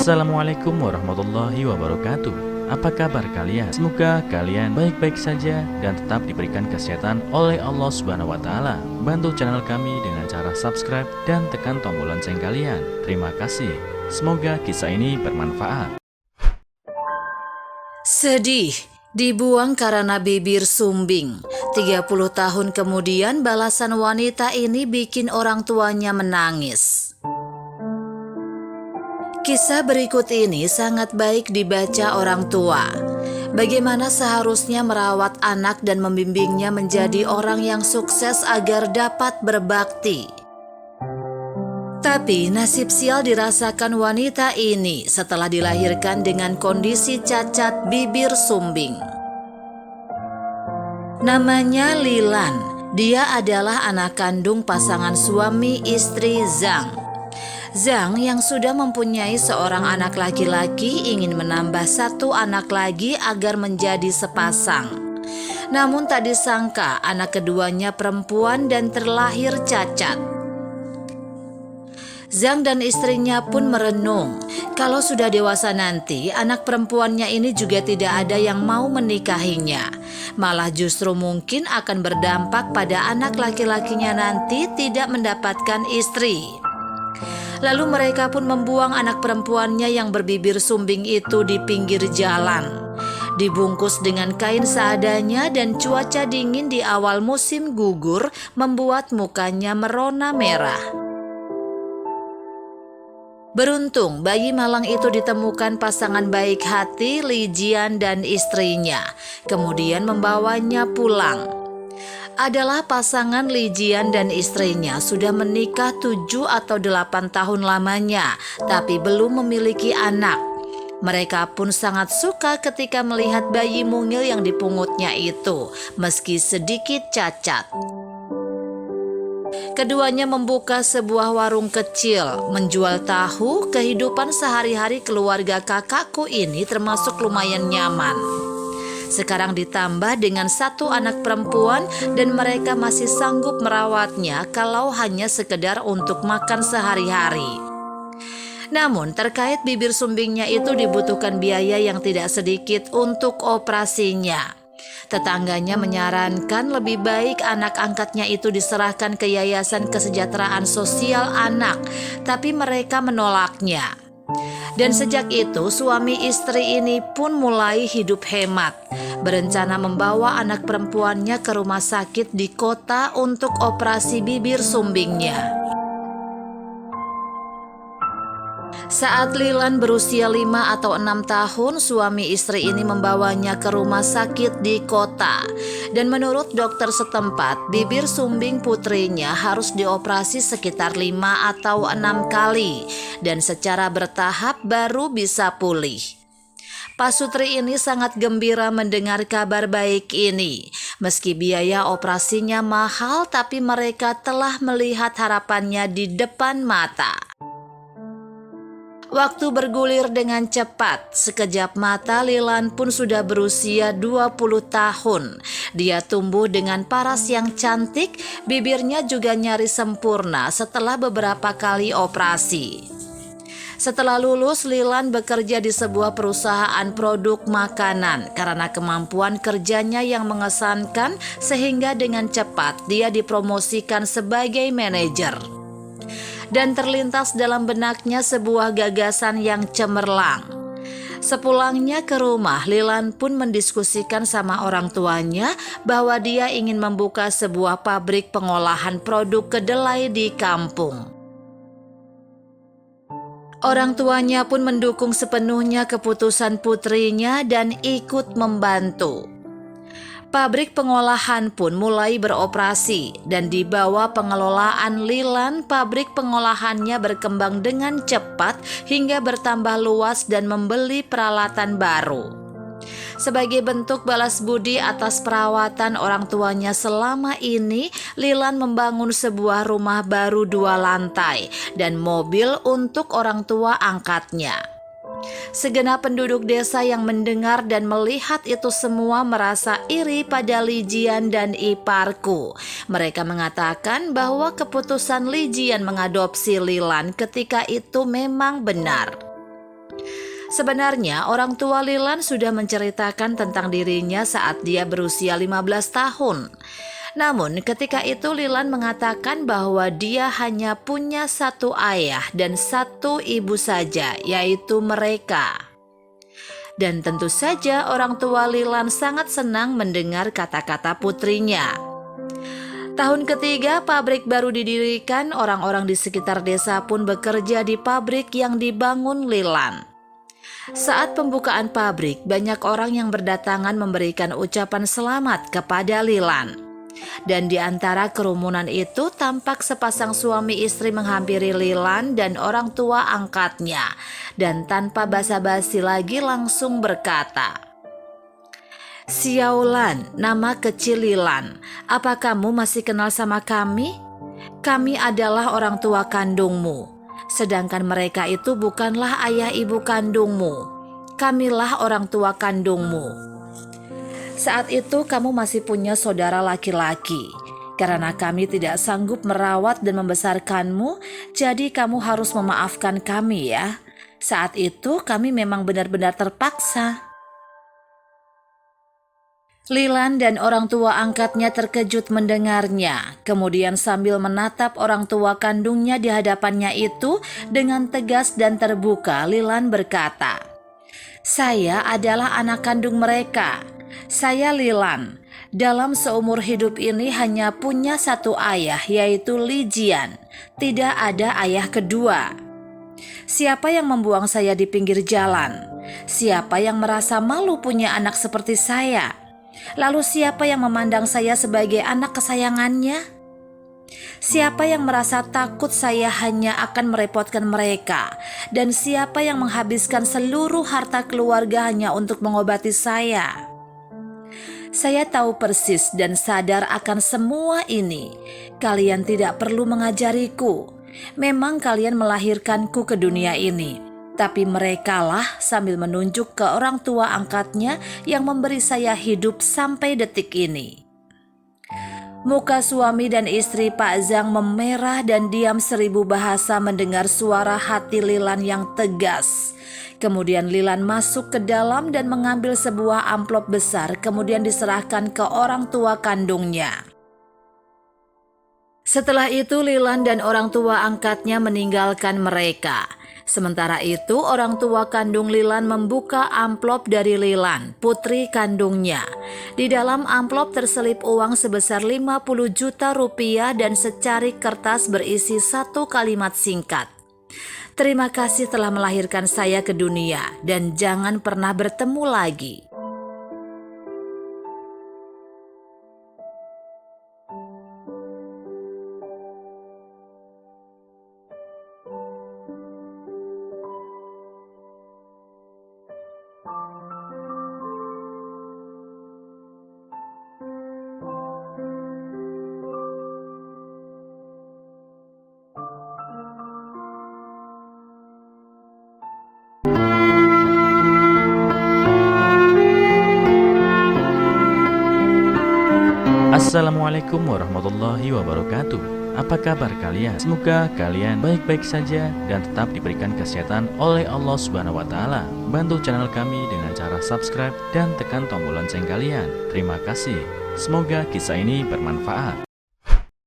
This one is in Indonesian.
Assalamualaikum warahmatullahi wabarakatuh. Apa kabar kalian? Semoga kalian baik-baik saja dan tetap diberikan kesehatan oleh Allah Subhanahu wa taala. Bantu channel kami dengan cara subscribe dan tekan tombol lonceng kalian. Terima kasih. Semoga kisah ini bermanfaat. Sedih, dibuang karena bibir sumbing. 30 tahun kemudian balasan wanita ini bikin orang tuanya menangis. Kisah berikut ini sangat baik dibaca orang tua. Bagaimana seharusnya merawat anak dan membimbingnya menjadi orang yang sukses agar dapat berbakti. Tapi nasib sial dirasakan wanita ini setelah dilahirkan dengan kondisi cacat bibir sumbing. Namanya Lilan. Dia adalah anak kandung pasangan suami istri Zhang. Zhang yang sudah mempunyai seorang anak laki-laki ingin menambah satu anak lagi agar menjadi sepasang. Namun tak disangka anak keduanya perempuan dan terlahir cacat. Zhang dan istrinya pun merenung, kalau sudah dewasa nanti anak perempuannya ini juga tidak ada yang mau menikahinya. Malah justru mungkin akan berdampak pada anak laki-lakinya nanti tidak mendapatkan istri. Lalu mereka pun membuang anak perempuannya yang berbibir sumbing itu di pinggir jalan. Dibungkus dengan kain seadanya dan cuaca dingin di awal musim gugur membuat mukanya merona merah. Beruntung bayi malang itu ditemukan pasangan baik hati Li Jian dan istrinya, kemudian membawanya pulang. Adalah pasangan Li Jian dan istrinya sudah menikah 7 atau 8 tahun lamanya, tapi belum memiliki anak. Mereka pun sangat suka ketika melihat bayi mungil yang dipungutnya itu, meski sedikit cacat. Keduanya membuka sebuah warung kecil, menjual tahu. Kehidupan sehari-hari keluarga kakakku ini termasuk lumayan nyaman. Sekarang ditambah dengan satu anak perempuan dan mereka masih sanggup merawatnya kalau hanya sekedar untuk makan sehari-hari. Namun terkait bibir sumbingnya itu dibutuhkan biaya yang tidak sedikit untuk operasinya. Tetangganya menyarankan lebih baik anak angkatnya itu diserahkan ke Yayasan Kesejahteraan Sosial Anak, tapi mereka menolaknya. Dan sejak itu suami istri ini pun mulai hidup hemat, berencana membawa anak perempuannya ke rumah sakit di kota untuk operasi bibir sumbingnya. Saat Lilan berusia 5 atau 6 tahun, suami istri ini membawanya ke rumah sakit di kota. Dan menurut dokter setempat, bibir sumbing putrinya harus dioperasi sekitar 5 atau 6 kali. Dan secara bertahap baru bisa pulih. Pak Sutri ini sangat gembira mendengar kabar baik ini. Meski biaya operasinya mahal, tapi mereka telah melihat harapannya di depan mata. Waktu bergulir dengan cepat, sekejap mata Lilan pun sudah berusia 20 tahun. Dia tumbuh dengan paras yang cantik, bibirnya juga nyaris sempurna setelah beberapa kali operasi. Setelah lulus, Lilan bekerja di sebuah perusahaan produk makanan karena kemampuan kerjanya yang mengesankan sehingga dengan cepat dia dipromosikan sebagai manajer. Dan terlintas dalam benaknya sebuah gagasan yang cemerlang. Sepulangnya ke rumah, Lilan pun mendiskusikan sama orang tuanya bahwa dia ingin membuka sebuah pabrik pengolahan produk kedelai di kampung. Orang tuanya pun mendukung sepenuhnya keputusan putrinya dan ikut membantu. Pabrik pengolahan pun mulai beroperasi dan di bawah pengelolaan Lilan, pabrik pengolahannya berkembang dengan cepat hingga bertambah luas dan membeli peralatan baru. Sebagai bentuk balas budi atas perawatan orang tuanya selama ini, Lilan membangun sebuah rumah baru 2 lantai dan mobil untuk orang tua angkatnya. Segenap penduduk desa yang mendengar dan melihat itu semua merasa iri pada Li Jian dan iparku. Mereka mengatakan bahwa keputusan Li Jian mengadopsi Lilan ketika itu memang benar. Sebenarnya orang tua Lilan sudah menceritakan tentang dirinya saat dia berusia 15 tahun. Namun ketika itu Lilan mengatakan bahwa dia hanya punya satu ayah dan satu ibu saja, yaitu mereka. Dan tentu saja orang tua Lilan sangat senang mendengar kata-kata putrinya. Tahun ketiga pabrik baru didirikan, orang-orang di sekitar desa pun bekerja di pabrik yang dibangun Lilan. Saat pembukaan pabrik, banyak orang yang berdatangan memberikan ucapan selamat kepada Lilan. Dan di antara kerumunan itu tampak sepasang suami istri menghampiri Lilan dan orang tua angkatnya. Dan tanpa basa-basi lagi langsung berkata, "Xiaolan, nama kecil Lilan, apa kamu masih kenal sama kami? Kami adalah orang tua kandungmu. Sedangkan mereka itu bukanlah ayah ibu kandungmu. Kamilah orang tua kandungmu. Saat itu kamu masih punya saudara laki-laki. Karena kami tidak sanggup merawat dan membesarkanmu, jadi kamu harus memaafkan kami ya. Saat itu kami memang benar-benar terpaksa." Lilan dan orang tua angkatnya terkejut mendengarnya. Kemudian sambil menatap orang tua kandungnya di hadapannya itu dengan tegas dan terbuka, Lilan berkata, "Saya adalah anak kandung mereka. Saya Lilan. Dalam seumur hidup ini hanya punya satu ayah, yaitu Li Jian. Tidak ada ayah kedua. Siapa yang membuang saya di pinggir jalan? Siapa yang merasa malu punya anak seperti saya? Lalu siapa yang memandang saya sebagai anak kesayangannya? Siapa yang merasa takut saya hanya akan merepotkan mereka? Dan siapa yang menghabiskan seluruh harta keluarga hanya untuk mengobati saya? Saya tahu persis dan sadar akan semua ini. Kalian tidak perlu mengajariku. Memang kalian melahirkanku ke dunia ini. Tapi merekalah," sambil menunjuk ke orang tua angkatnya, "yang memberi saya hidup sampai detik ini." Muka suami dan istri Pak Zhang memerah dan diam 1000 bahasa mendengar suara hati Lilan yang tegas. Kemudian Lilan masuk ke dalam dan mengambil sebuah amplop besar, kemudian diserahkan ke orang tua kandungnya. Setelah itu Lilan dan orang tua angkatnya meninggalkan mereka. Sementara itu orang tua kandung Lilan membuka amplop dari Lilan, putri kandungnya. Di dalam amplop terselip uang sebesar 50 juta rupiah dan secarik kertas berisi satu kalimat singkat. "Terima kasih telah melahirkan saya ke dunia dan jangan pernah bertemu lagi." Assalamualaikum warahmatullahi wabarakatuh. Apa kabar kalian? Semoga kalian baik-baik saja dan tetap diberikan kesehatan oleh Allah Subhanahu wa Ta'ala. Bantu channel kami dengan cara subscribe dan tekan tombol lonceng kalian. Terima kasih. Semoga kisah ini bermanfaat.